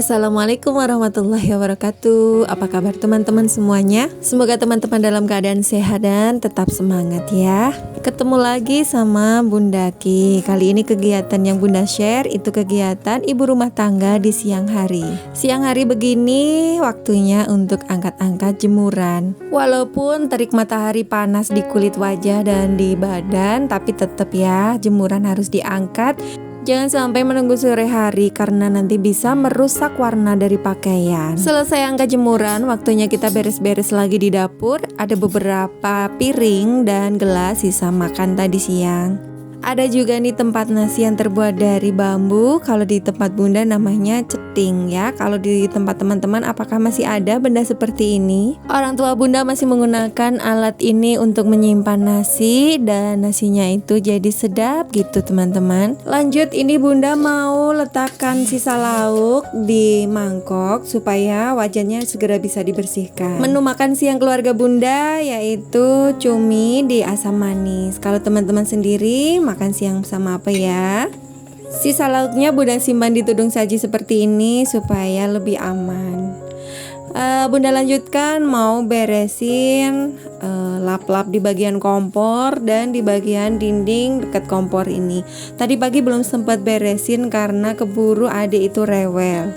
Assalamualaikum warahmatullahi wabarakatuh. Apa kabar teman-teman semuanya? Semoga teman-teman dalam keadaan sehat dan tetap semangat ya. Ketemu lagi sama Bunda Ki. Kali ini kegiatan yang Bunda share itu kegiatan ibu rumah tangga di siang hari. Siang hari begini waktunya untuk angkat-angkat jemuran. Walaupun terik matahari panas di kulit wajah dan di badan, tapi tetap ya jemuran harus diangkat. Jangan sampai menunggu sore hari karena nanti bisa merusak warna dari pakaian. Selesai angkat jemuran, waktunya kita beres-beres lagi di dapur. Ada beberapa piring dan gelas sisa makan tadi siang. Ada juga nih tempat nasi yang terbuat dari bambu. Kalau di tempat Bunda namanya ceting ya. Kalau di tempat teman-teman apakah masih ada benda seperti ini? Orang tua Bunda masih menggunakan alat ini untuk menyimpan nasi, dan nasinya itu jadi sedap gitu teman-teman. Lanjut, ini Bunda mau letakkan sisa lauk di mangkok supaya wajannya segera bisa dibersihkan. Menu makan siang keluarga Bunda yaitu cumi di asam manis. Kalau teman-teman sendiri makan siang sama apa ya? Sisa lauknya Bunda simpan di tudung saji seperti ini supaya lebih aman. Bunda lanjutkan mau beresin lap-lap di bagian kompor dan di bagian dinding dekat kompor ini. Tadi pagi belum sempat beresin karena keburu adik itu rewel.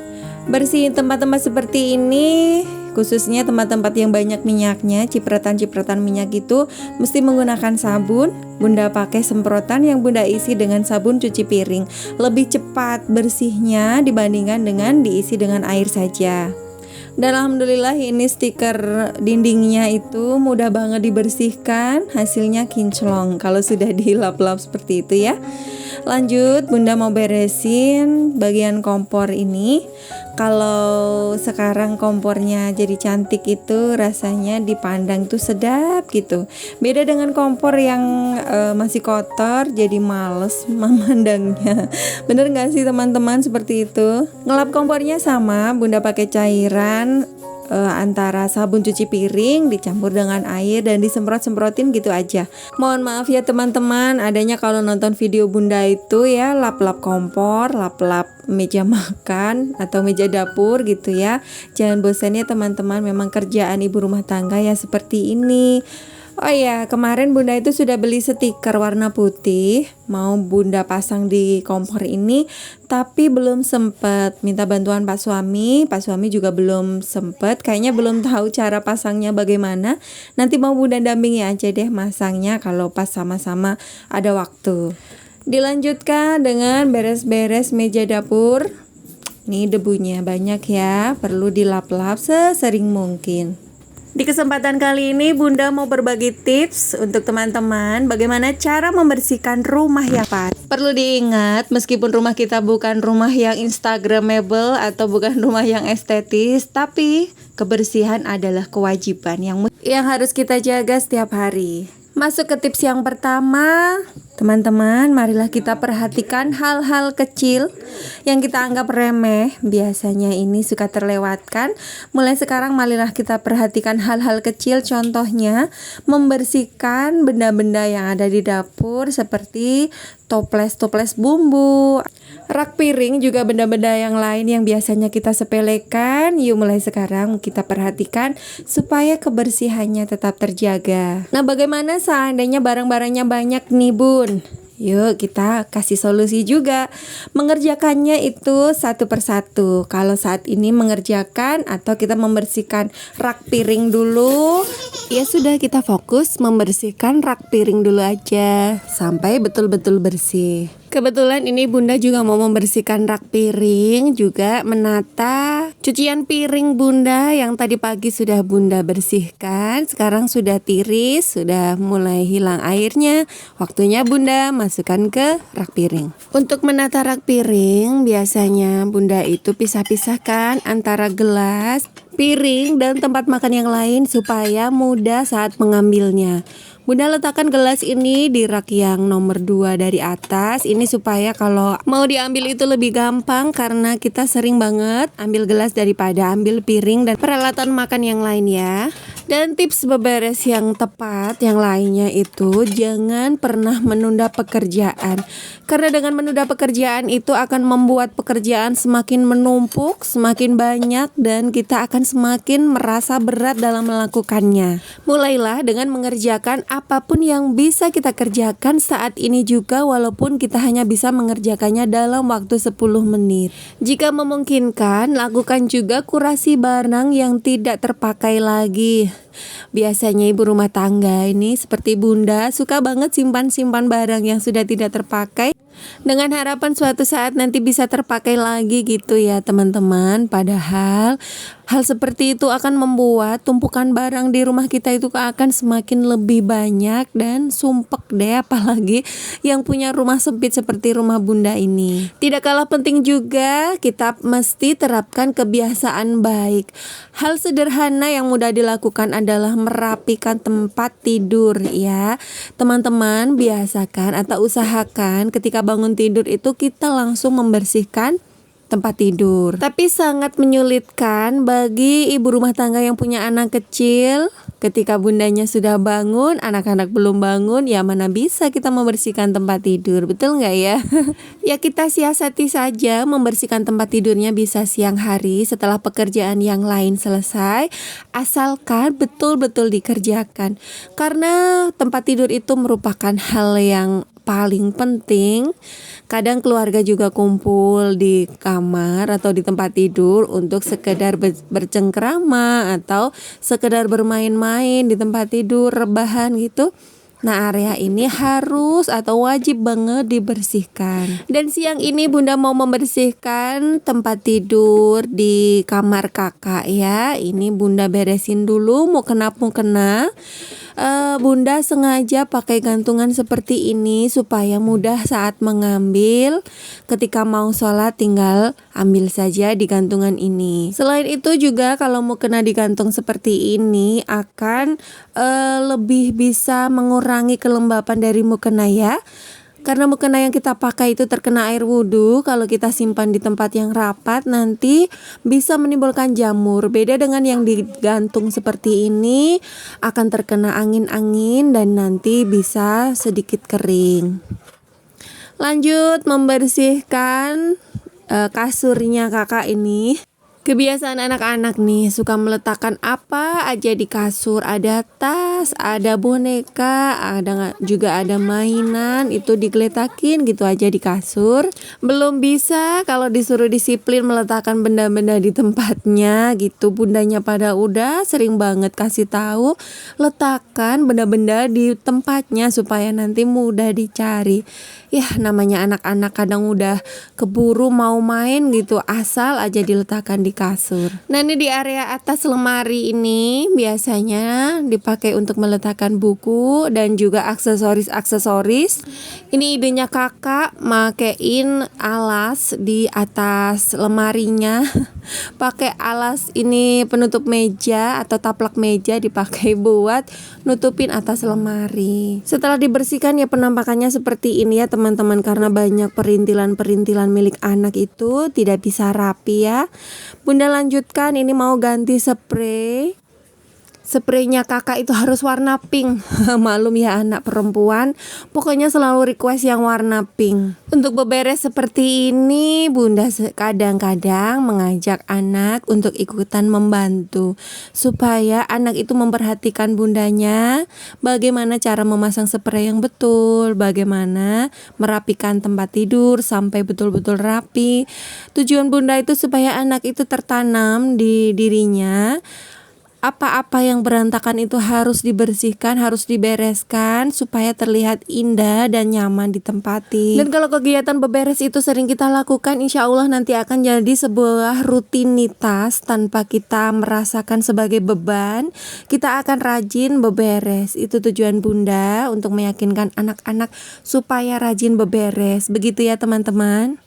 Bersihin tempat-tempat seperti ini, khususnya tempat-tempat yang banyak minyaknya, cipratan-cipratan minyak itu mesti menggunakan sabun. Bunda pakai semprotan yang Bunda isi dengan sabun cuci piring. Lebih cepat bersihnya dibandingkan dengan diisi dengan air saja. Dan alhamdulillah ini stiker dindingnya itu mudah banget dibersihkan. Hasilnya kinclong kalau sudah dilap-lap seperti itu ya. Lanjut, Bunda mau beresin bagian kompor ini. Kalau sekarang kompornya jadi cantik itu rasanya dipandang tuh sedap gitu. Beda dengan kompor yang masih kotor, jadi males memandangnya. Bener gak sih teman-teman seperti itu? Ngelap kompornya sama, Bunda pakai cairan antara sabun cuci piring dicampur dengan air dan disemprot-semprotin gitu aja. Mohon maaf ya teman-teman, adanya kalau nonton video Bunda itu ya lap-lap kompor, lap-lap meja makan atau meja dapur gitu ya. Jangan bosan ya teman-teman, memang kerjaan ibu rumah tangga ya seperti ini. Oh ya, kemarin Bunda itu sudah beli stiker warna putih, mau Bunda pasang di kompor ini, tapi belum sempet. Minta bantuan Pak Suami juga belum sempet, kayaknya belum tahu cara pasangnya bagaimana. Nanti mau Bunda dampingi aja deh masangnya kalau pas sama-sama ada waktu. Dilanjutkan dengan beres-beres meja dapur. Nih debunya banyak ya, perlu dilap-lap sesering mungkin. Di kesempatan kali ini Bunda mau berbagi tips untuk teman-teman bagaimana cara membersihkan rumah yang pas. Perlu diingat, meskipun rumah kita bukan rumah yang instagramable atau bukan rumah yang estetis, tapi kebersihan adalah kewajiban yang harus kita jaga setiap hari. Masuk ke tips yang pertama, teman-teman, marilah kita perhatikan hal-hal kecil yang kita anggap remeh. Biasanya ini suka terlewatkan. Mulai sekarang marilah kita perhatikan hal-hal kecil, contohnya membersihkan benda-benda yang ada di dapur seperti toples-toples bumbu, rak piring, juga benda-benda yang lain yang biasanya kita sepelekan. Yuk mulai sekarang kita perhatikan supaya kebersihannya tetap terjaga. Nah, bagaimana seandainya barang-barangnya banyak nih Bun? Yuk kita kasih solusi juga. Mengerjakannya itu satu persatu. Kalau saat ini mengerjakan atau kita membersihkan rak piring dulu, ya sudah kita fokus membersihkan rak piring dulu aja sampai betul-betul bersih. Kebetulan ini Bunda juga mau membersihkan rak piring, juga menata cucian piring Bunda yang tadi pagi sudah Bunda bersihkan. Sekarang sudah tiris, sudah mulai hilang airnya. Waktunya Bunda masukkan ke rak piring. Untuk menata rak piring, biasanya Bunda itu pisah-pisahkan antara gelas, piring, dan tempat makan yang lain supaya mudah saat mengambilnya. Bunda letakkan gelas ini di rak yang nomor 2 dari atas. Ini supaya kalau mau diambil itu lebih gampang, karena kita sering banget ambil gelas daripada ambil piring dan peralatan makan yang lain ya. Dan tips beberes yang tepat yang lainnya itu jangan pernah menunda pekerjaan. Karena dengan menunda pekerjaan itu akan membuat pekerjaan semakin menumpuk, semakin banyak, dan kita akan semakin merasa berat dalam melakukannya. Mulailah dengan mengerjakan apapun yang bisa kita kerjakan saat ini juga, walaupun kita hanya bisa mengerjakannya dalam waktu 10 menit. Jika memungkinkan, lakukan juga kurasi barang yang tidak terpakai lagi. Biasanya ibu rumah tangga ini seperti bunda suka banget simpan-simpan barang yang sudah tidak terpakai dengan harapan suatu saat nanti bisa terpakai lagi gitu ya teman-teman. Padahal hal seperti itu akan membuat tumpukan barang di rumah kita itu akan semakin lebih banyak dan sumpek deh, apalagi yang punya rumah sempit seperti rumah bunda ini. Tidak kalah penting juga kita mesti terapkan kebiasaan baik. Hal sederhana yang mudah dilakukan adalah merapikan tempat tidur ya. Teman-teman biasakan atau usahakan ketika bangun tidur itu kita langsung membersihkan tempat tidur. Tapi sangat menyulitkan bagi ibu rumah tangga yang punya anak kecil. Ketika bundanya sudah bangun, anak-anak belum bangun, ya mana bisa kita membersihkan tempat tidur, betul nggak ya? Ya kita siasati saja membersihkan tempat tidurnya bisa siang hari setelah pekerjaan yang lain selesai, asalkan betul-betul dikerjakan. Karena tempat tidur itu merupakan hal yang paling penting. Kadang keluarga juga kumpul di kamar atau di tempat tidur untuk sekedar bercengkrama atau sekedar bermain-main di tempat tidur, rebahan gitu. Nah, area ini harus atau wajib banget dibersihkan. Dan siang ini bunda mau membersihkan tempat tidur di kamar kakak ya. Ini bunda beresin dulu mukena-mukena. Bunda sengaja pakai gantungan seperti ini supaya mudah saat mengambil. Ketika mau sholat tinggal ambil saja di gantungan ini. Selain itu juga kalau mukena digantung seperti ini akan lebih bisa mengurangi kelembapan dari mukena ya. Karena mukena yang kita pakai itu terkena air wudhu, kalau kita simpan di tempat yang rapat nanti bisa menimbulkan jamur. Beda dengan yang digantung seperti ini, akan terkena angin-angin dan nanti bisa sedikit kering. Lanjut membersihkan kasurnya kakak ini. Kebiasaan anak-anak nih suka meletakkan apa aja di kasur. Ada tas, ada boneka, juga ada mainan, itu digeletakin gitu aja di kasur. Belum bisa kalau disuruh disiplin meletakkan benda-benda di tempatnya gitu. Bundanya pada udah sering banget kasih tahu letakkan benda-benda di tempatnya supaya nanti mudah dicari. Ya namanya anak-anak kadang udah keburu mau main gitu, asal aja diletakkan di kasur. Nah ini di area atas lemari ini biasanya dipakai untuk meletakkan buku dan juga aksesoris-aksesoris. Ini idenya kakak, makein alas di atas lemarinya. Pakai alas ini penutup meja atau taplak meja dipakai buat nutupin atas lemari. Setelah dibersihkan ya penampakannya seperti ini ya teman-teman, karena banyak perintilan-perintilan milik anak itu tidak bisa rapi ya. Bunda lanjutkan, ini mau ganti spray. Spraynya kakak itu harus warna pink. Malum ya anak perempuan, pokoknya selalu request yang warna pink. Untuk beberes seperti ini bunda kadang-kadang mengajak anak untuk ikutan membantu, supaya anak itu memperhatikan bundanya bagaimana cara memasang spray yang betul, bagaimana merapikan tempat tidur sampai betul-betul rapi. Tujuan bunda itu supaya anak itu tertanam di dirinya, apa-apa yang berantakan itu harus dibersihkan, harus dibereskan supaya terlihat indah dan nyaman ditempati. Dan kalau kegiatan beberes itu sering kita lakukan, insya Allah nanti akan jadi sebuah rutinitas tanpa kita merasakan sebagai beban. Kita akan rajin beberes. Itu tujuan bunda untuk meyakinkan anak-anak supaya rajin beberes. Begitu ya teman-teman.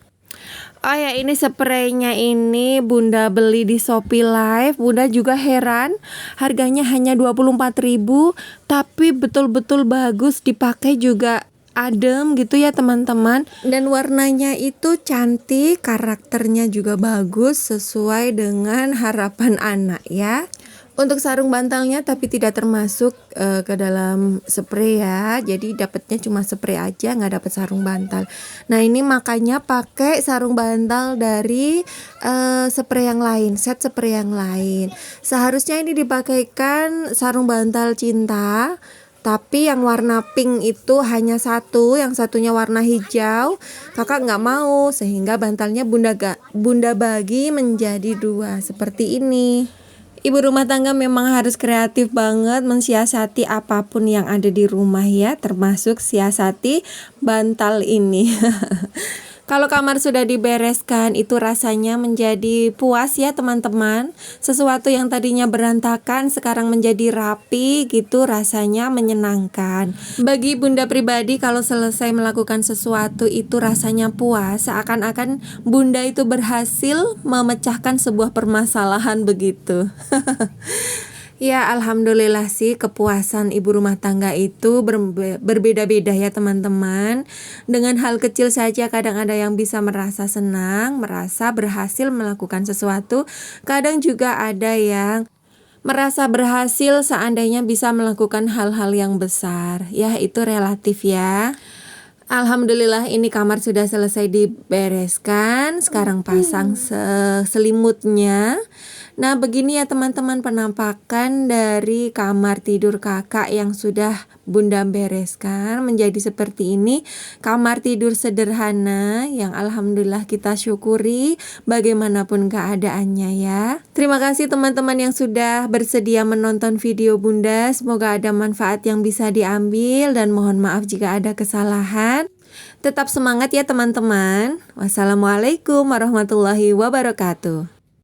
Oh ya, ini spraynya ini bunda beli di Shopee Live. Bunda juga heran, harganya hanya 24.000, tapi betul-betul bagus, dipakai juga adem gitu ya teman-teman. Dan warnanya itu cantik, karakternya juga bagus sesuai dengan harapan anak ya. Untuk sarung bantalnya tapi tidak termasuk ke dalam spray ya. Jadi dapatnya cuma spray aja, nggak dapat sarung bantal. Nah ini makanya pakai sarung bantal dari spray yang lain, set spray yang lain. Seharusnya ini dipakaikan sarung bantal cinta. Tapi yang warna pink itu hanya satu, yang satunya warna hijau. Kakak nggak mau, sehingga bantalnya bunda bagi menjadi dua seperti ini. Ibu rumah tangga memang harus kreatif banget mensiasati apapun yang ada di rumah ya, termasuk siasati bantal ini. Kalau kamar sudah dibereskan, itu rasanya menjadi puas ya teman-teman. Sesuatu yang tadinya berantakan sekarang menjadi rapi gitu, rasanya menyenangkan. Bagi bunda pribadi, kalau selesai melakukan sesuatu itu rasanya puas, seakan-akan bunda itu berhasil memecahkan sebuah permasalahan begitu. Ya alhamdulillah sih, kepuasan ibu rumah tangga itu berbeda-beda ya teman-teman. Dengan hal kecil saja kadang ada yang bisa merasa senang, merasa berhasil melakukan sesuatu. Kadang juga ada yang merasa berhasil seandainya bisa melakukan hal-hal yang besar. Ya itu relatif ya. Alhamdulillah ini kamar sudah selesai dibereskan. Sekarang pasang selimutnya. Nah begini ya teman-teman penampakan dari kamar tidur kakak yang sudah bunda bereskan menjadi seperti ini. Kamar tidur sederhana yang alhamdulillah kita syukuri bagaimanapun keadaannya ya. Terima kasih teman-teman yang sudah bersedia menonton video bunda. Semoga ada manfaat yang bisa diambil dan mohon maaf jika ada kesalahan. Tetap semangat ya teman-teman. Wassalamualaikum warahmatullahi wabarakatuh.